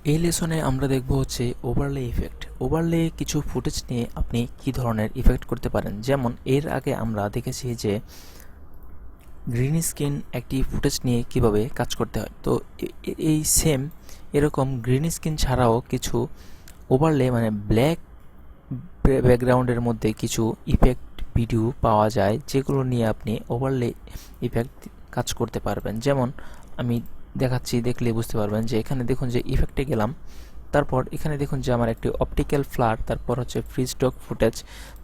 এই লেসনে আমরা দেখব হচ্ছে ওভারলে ইফেক্ট। ওভারলে কিছু ফুটেজ নিয়ে আপনি কি ধরনের ইফেক্ট করতে পারেন। যেমন এর আগে আমরা দেখেছি যে গ্রিন স্ক্রিন একটি ফুটেজ নিয়ে কিভাবে কাজ করতে হয়। তো এই সেম এরকম গ্রিন স্ক্রিন ছাড়াও কিছু ওভারলে মানে ব্ল্যাক ব্যাকগ্রাউন্ডের মধ্যে কিছু ইফেক্ট ভিডিও পাওয়া যায়, যেগুলো নিয়ে আপনি ওভারলে ইফেক্ট কাজ করতে পারবেন। যেমন আমি দেখাচ্ছি, দেখলে বুঝতে পারবেন যে এখানে দেখুন যে ইফেক্টে গেলাম, তারপর এখানে দেখুন যে আমার একটি অপটিক্যাল ফ্লার, তারপর হচ্ছে ফ্রি স্টক ফুটেজ,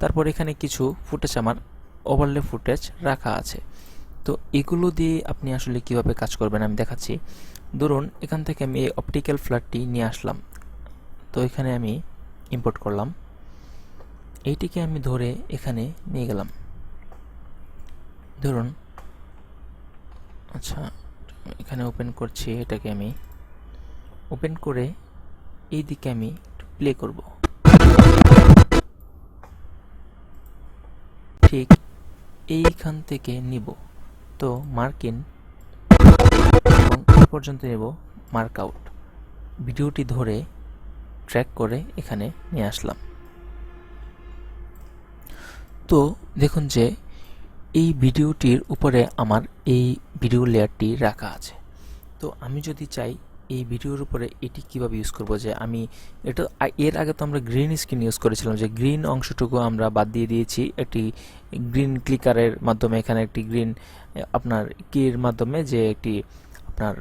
তারপর এখানে কিছু ফুটেজ আমার ওভারলে ফুটেজ রাখা আছে। তো এগুলো দিয়ে আপনি আসলে কিভাবে কাজ করবেন আমি দেখাচ্ছি। ধরুন এখান থেকে আমি এই অপটিক্যাল ফ্লারটি নিয়ে আসলাম, তো এখানে আমি ইম্পোর্ট করলাম, এইটিকে আমি ধরে এখানে নিয়ে গেলাম। ধরুন আচ্ছা, এখানে ওপেন করছি, এটাকে আমি ওপেন করে এই দিকে আমি প্লে করব। ঠিক এইখান থেকে নিব, তো মার্ক ইন এবং এই পর্যন্ত নেব মার্ক আউট। ভিডিওটি ধরে ট্র্যাক করে এখানে নিয়ে আসলাম। তো দেখুন যে এই ভিডিওটির উপরে আমার এই ভিডিও লেয়ারটি রাখা আছে। তো আমি যদি চাই এই ভিডিওর উপরে এটি কিভাবে ইউজ করব, যে আমি এটা এর আগে তো আমরা গ্রিন স্ক্রিন ইউজ করেছিলাম, যে গ্রিন অংশটুকু আমরা বাদ দিয়ে দিয়েছি একটি গ্রিন ক্লিকারের মাধ্যমে। এখানে একটি গ্রিন আপনার কির মাধ্যমে যে একটি আপনার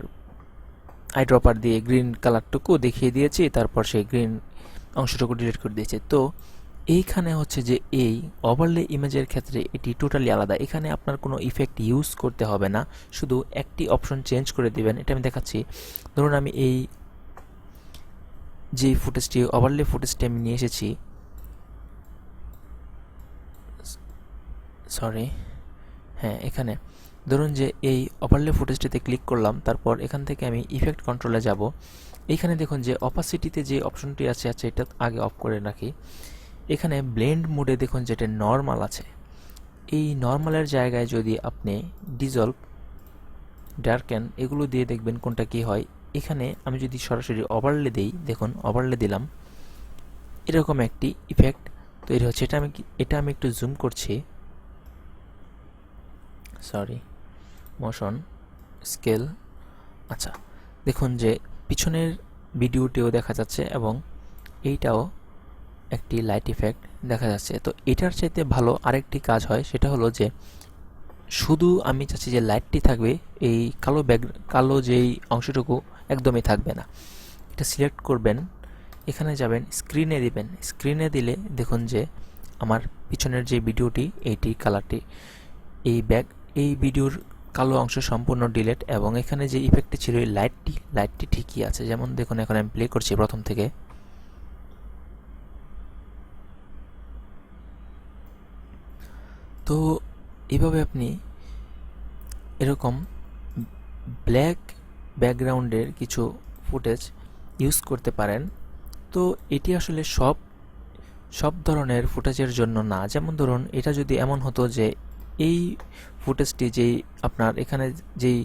আই ড্রপার দিয়ে গ্রিন কালারটুকু দেখিয়ে দিয়েছি, তারপর সেই গ্রিন অংশটুকু ডিলিট করে দিয়েছি। তো এইখানে হচ্ছে যে এই ওভারলে ইমেজের ক্ষেত্রে এটি টোটালি আলাদা। এখানে আপনার কোনো ইফেক্ট ইউজ করতে হবে না, শুধু একটি অপশন চেঞ্জ করে দিবেন। এটা আমি দেখাচ্ছি। ধরুন আমি এই যে ফুটেজটি ওভারলে ফুটেজটি আমি নিয়ে এসেছি, সরি, হ্যাঁ এখানে ধরুন যে এই ওভারলে ফুটেজটিতে ক্লিক করলাম, তারপর এখান থেকে আমি ইফেক্ট কন্ট্রোলে যাব। এইখানে দেখুন যে অপাসিটিতে যে অপশনটি আছে এটা আগে অফ করে রাখি। এখানে ব্লেন্ড মোডে দেখুন যেটা নর্মাল আছে, এই নর্মালের জায়গায় যদি আপনি ডিজলভ, ডার্কেন এগুলো দিয়ে দেখবেন কোনটা কি হয়। এখানে আমি যদি সরাসরি ওভারলে দেই, দেখুন ওভারলে দিলাম, এরকম একটি ইফেক্ট তৈরি হচ্ছে। এটা আমি একটু জুম করছি, সরি, মোশন স্কেল। আচ্ছা, দেখুন যে পিছনের ভিডিওটিও দেখা যাচ্ছে এবং এইটাও একটি লাইট ইফেক্ট দেখা যাচ্ছে। তো এটার চাইতে ভালো আরেকটি কাজ হয়, সেটা হলো যে শুধু আমি চাচ্ছি যে লাইটটি থাকবে, এই কালো যেই অংশটুকু একদমই থাকবে না। এটা সিলেক্ট করবেন, এখানে যাবেন, স্ক্রিনে দিবেন। স্ক্রিনে দিলে দেখুন যে আমার পিছনের যে ভিডিওটি, এইটি কালারটি, এই ভিডিওর কালো অংশ সম্পূর্ণ ডিলেট, এবং এখানে যে ইফেক্টটি ছিল এই লাইটটি ঠিকই আছে। যেমন দেখুন এখন আমি প্লে করছি প্রথম থেকে। তো এইভাবে আপনি এরকম ব্ল্যাক ব্যাকগ্রাউন্ডের কিছু ফুটেজ ইউজ করতে পারেন। তো এটি আসলে সব ধরনের ফুটেজের জন্য না। যেমন ধরুন এটা যদি এমন হতো যে এই ফুটেজটি যেই আপনার এখানে যেই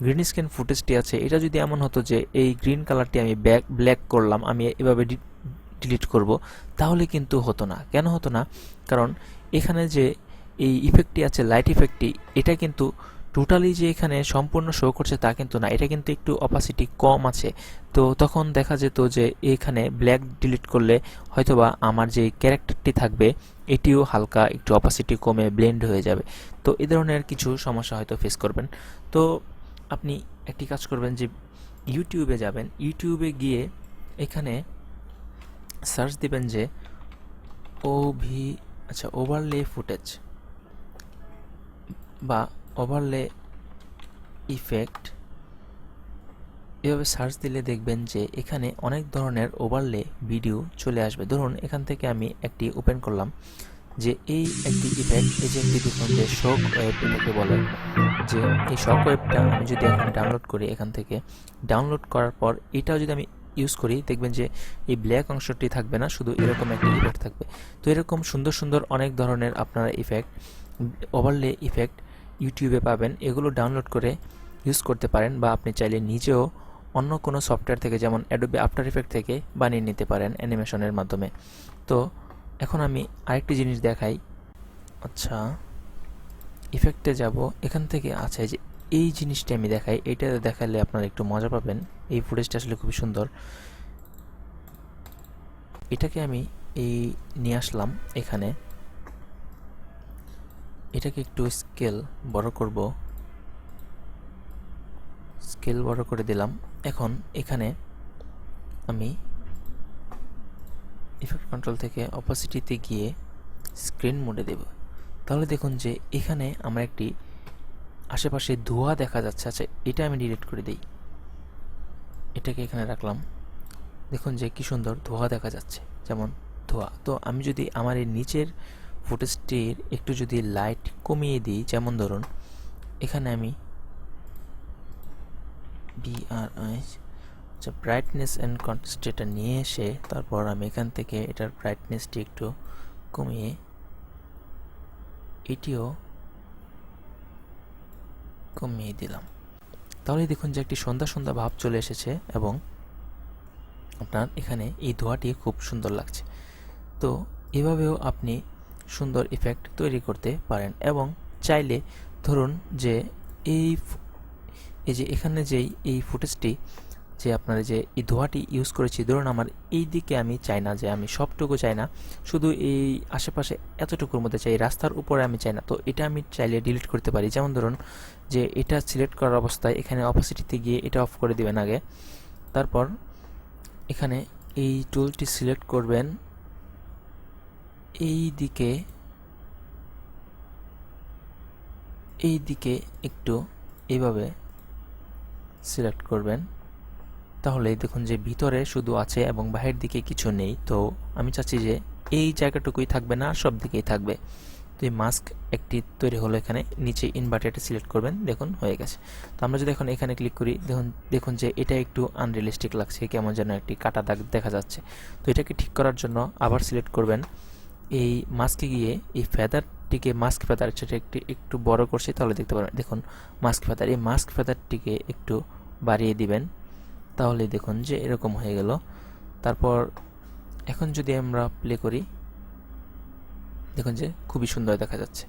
গ্রিন স্ক্রিন ফুটেজটি আছে, এটা যদি এমন হতো যে এই গ্রিন কালারটি আমি ব্ল্যাক করলাম, আমি এভাবে ডিলিট করব, তাহলে কিন্তু হতো না। কেন হতো না? কারণ এখানে যে এই ইফেক্টটি আছে, লাইট ইফেক্টটি, এটা কিন্তু টোটালি যে এখানে সম্পূর্ণ শো করছে তা কিন্তু না, এটা কিন্তু একটু অপাসিটি কম আছে। তো তখন দেখা যেত যে এখানে ব্ল্যাক ডিলিট করলে হয়তোবা আমার যে ক্যারেক্টারটি থাকবে এটিও হালকা একটু অপাসিটি কমে ব্লেন্ড হয়ে যাবে। তো এ ধরনের কিছু সমস্যা হয়তো ফেস করবেন। তো আপনি একটি কাজ করবেন যে ইউটিউবে যাবেন, ইউটিউবে গিয়ে এখানে সার্চ দিবেন যে ওভি ওভারলে ফুটেজ বা ওভারলে ইফেক্ট, এভাবে সার্চ দিলে দেখবেন যে এখানে অনেক ধরনের ওভারলে ভিডিও চলে আসবে। ধরুন এখান থেকে আমি একটি ওপেন করলাম, যে এই একটি ইফেক্ট, এই যে একটি দেখুন যে শক ওয়েব এটাকে বলে, যে এই শক ওয়েবটা আমি যদি এখন ডাউনলোড করি, এখান থেকে ডাউনলোড করার পর এটাও যদি আমি ইউজ করি, দেখবেন যে এই ব্ল্যাক অংশটি থাকবে না, শুধু এরকম একটা ইফেক্ট থাকবে। তো এরকম সুন্দর সুন্দর অনেক ধরনের আপনারা ইফেক্ট, ওভারলে ইফেক্ট ইউটিউবে পাবেন। এগুলো ডাউনলোড করে ইউজ করতে পারেন, বা আপনি চাইলে নিজেও অন্য কোনো সফটওয়্যার থেকে, যেমন অ্যাডোবি আফটার ইফেক্ট থেকে বানিয়ে নিতে পারেন অ্যানিমেশনের মাধ্যমে। তো এখন আমি আরেকটি জিনিস দেখাই। আচ্ছা, ইফেক্টে যাব, এখান থেকে আছে যে এই জিনিসটা আমি দেখাই, এটা দেখালে আপনারা একটু মজা পাবেন। এই ফুটেজটা আসলে খুবই সুন্দর। এটাকে আমি এই নিয়ে আসলাম এখানে, এটাকে একটু স্কেল বড় করব, স্কেল বড় করে দিলাম। এখন এখানে আমি ইফেক্ট কন্ট্রোল থেকে অপাসিটিতে গিয়ে স্ক্রিন মোডে দেব। তাহলে দেখুন যে এখানে আমার একটি আশেপাশে ধোঁয়া দেখা যাচ্ছে। আচ্ছা, এটা আমি ডিলিট করে দিই, এটাকে এখানে রাখলাম। দেখুন যে কি সুন্দর ধোঁয়া দেখা যাচ্ছে, যেমন ধোঁয়া। তো আমি যদি আমার এই নিচের ফুটেজটির একটু যদি লাইট কমিয়ে দিই, যেমন ধরুন এখানে আমি আচ্ছা, ব্রাইটনেস অ্যান্ড কন্ট্রাস্ট এটা নিয়ে এসে তারপর আমি এখান থেকে এটার ব্রাইটনেসটি একটু কমিয়ে এটিও কমিয়ে দিলাম। তাহলে দেখুন যে একটি সন্ধ্যা সন্ধ্যা ভাব চলে এসেছে এবং আপনার এখানে এই ধোঁয়াটি খুব সুন্দর লাগছে। তো এভাবেও আপনি সুন্দর ইফেক্ট তৈরি করতে পারেন। এবং চাইলে ধরুন যে এই যে এখানে যেই এই ফুটেজটি যে আপনার যে এই ধোঁয়াটি ইউজ করেছি, ধরুন আমার এই দিকে আমি চাই না, যে আমি সবটুকু চাই না, শুধু এই আশেপাশে এতটুকুর মধ্যে চাই, রাস্তার উপরে আমি চাই না। তো এটা আমি চাইলে ডিলিট করতে পারি। যেমন ধরুন যে এটা সিলেক্ট করার অবস্থায় এখানে অপাসিটিতে গিয়ে এটা অফ করে দিবেন আগে, তারপর এখানে এই টুলটি সিলেক্ট করবেন, এই দিকে একটু এইভাবে সিলেক্ট করবেন। তাহলে দেখুন যে ভিতরে শুধু আছে এবং বাহির দিকে কিছু নেই। তো আমি চাচ্ছি যে এই জায়গাটুকুই থাকবে না, সব দিকেই থাকবে। তো এই মাস্ক একটি তৈরি হলো। এখানে নিচে ইনভার্টেডে সিলেক্ট করবেন, দেখুন হয়ে গেছে। তো আমরা যদি এখন এখানে ক্লিক করি, দেখুন যে এটা একটু আনরিয়েলিস্টিক লাগছে, কেমন যেন একটি কাটা দাগ দেখা যাচ্ছে। তো এটাকে ঠিক করার জন্য আবার সিলেক্ট করবেন, এই মাস্কে গিয়ে এই ফেদারটিকে, মাস্ক ফেদার সেটা একটু বড় করছি, তাহলে দেখতে পারবেন। দেখুন মাস্ক ফেদার, এই মাস্ক ফেদারটিকে একটু বাড়িয়ে দিবেন, তাহলে দেখুন যে এরকম হয়ে গেল। তারপর এখন যদি আমরা প্লে করি, দেখুন যে খুবই সুন্দর দেখা যাচ্ছে,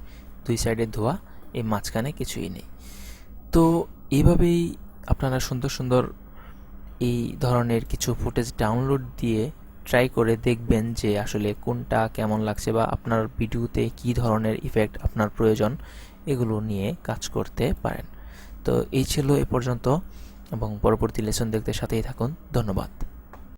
দুই সাইডে ধোয়া, এই মাঝখানে কিছুই নেই। তো এইভাবেই আপনারা সুন্দর সুন্দর এই ধরনের কিছু ফুটেজ ডাউনলোড দিয়ে ট্রাই করে দেখবেন যে আসলে কোনটা কেমন লাগছে, বা আপনার ভিডিওতে কী ধরনের ইফেক্ট আপনার প্রয়োজন, এগুলো নিয়ে কাজ করতে পারেন। তো এই ছিল এ পর্যন্ত, এবং পরবর্তী লেসন দেখতে সাথেই থাকুন। ধন্যবাদ।